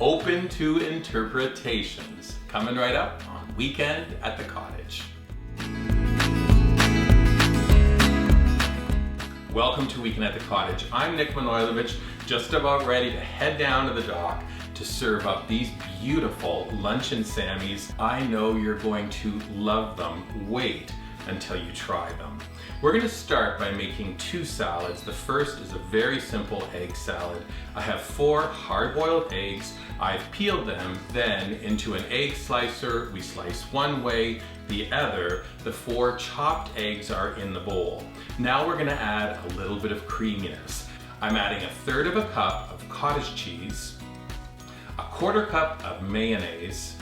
Open to interpretations. Coming right up on Weekend at the Cottage. Welcome to Weekend at the Cottage. I'm Nick Manojlovic, just about ready to head down to the dock to serve up these beautiful luncheon sammies. I know you're going to love them. Wait until you try them. We're going to start by making two salads. The first is a very simple egg salad. I have 4 hard-boiled eggs. I've peeled them, then into an egg slicer. We slice one way, the other. The 4 chopped eggs are in the bowl. Now we're going to add a little bit of creaminess. I'm adding 1/3 cup of cottage cheese, 1/4 cup of mayonnaise.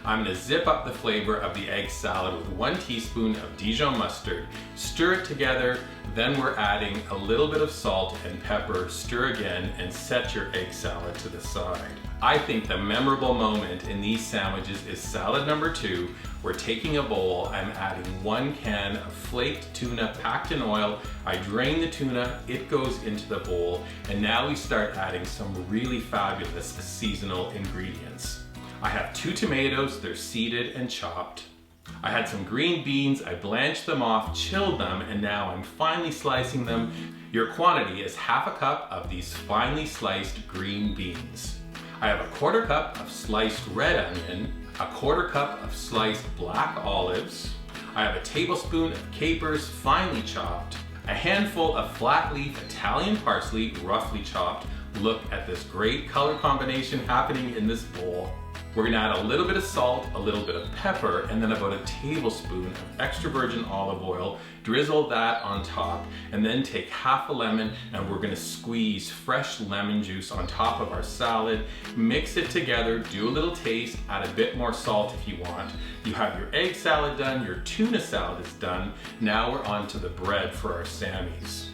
I'm going to zip up the flavor of the egg salad with 1 teaspoon of Dijon mustard. Stir it together, then we're adding a little bit of salt and pepper. Stir again and set your egg salad to the side. I think the memorable moment in these sandwiches is salad number 2. We're taking a bowl, I'm adding 1 can of flaked tuna packed in oil. I drain the tuna, it goes into the bowl, and now we start adding some really fabulous seasonal ingredients. I have 2 tomatoes, they're seeded and chopped. I had some green beans, I blanched them off, chilled them, and now I'm finely slicing them. Your quantity is 1/2 cup of these finely sliced green beans. I have 1/4 cup of sliced red onion, 1/4 cup of sliced black olives. I have a tablespoon of capers, finely chopped, a handful of flat leaf Italian parsley, roughly chopped. Look at this great color combination happening in this bowl. We're going to add a little bit of salt, a little bit of pepper, and then about a tablespoon of extra virgin olive oil. Drizzle that on top, and then take 1/2 lemon, and we're going to squeeze fresh lemon juice on top of our salad. Mix it together, do a little taste, add a bit more salt if you want. You have your egg salad done, your tuna salad is done. Now we're on to the bread for our sammies.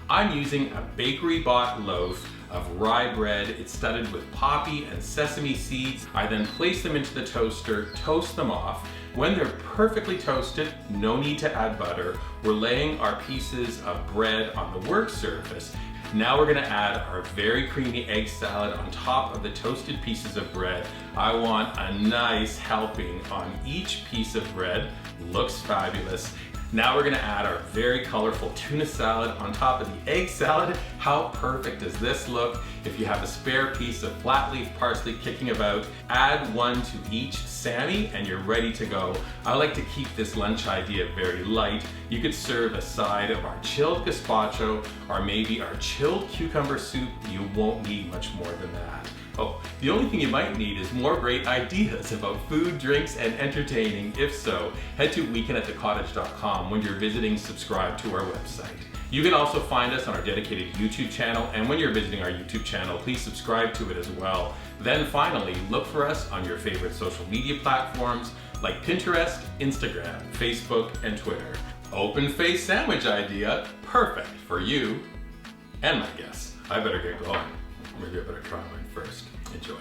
I'm using a bakery bought loaf of rye bread. It's studded with poppy and sesame seeds. I then place them into the toaster, toast them off. When they're perfectly toasted, no need to add butter. We're laying our pieces of bread on the work surface. Now we're gonna add our very creamy egg salad on top of the toasted pieces of bread. I want a nice helping on each piece of bread. Looks fabulous. Now we're gonna add our very colorful tuna salad on top of the egg salad. How perfect does this look? If you have a spare piece of flat leaf parsley kicking about, add 1 to each sammy and you're ready to go. I like to keep this lunch idea very light. You could serve a side of our chilled gazpacho or maybe our chilled cucumber soup. You won't need much more than that. Oh, the only thing you might need is more great ideas about food, drinks, and entertaining. If so, head to weekendatthecottage.com. When you're visiting, subscribe to our website. You can also find us on our dedicated YouTube channel, and when you're visiting our YouTube channel, please subscribe to it as well. Then finally, look for us on your favorite social media platforms like Pinterest, Instagram, Facebook, and Twitter. Open-faced sandwich idea, perfect for you and my guests. I better get going. Maybe I better try mine first. Enjoy.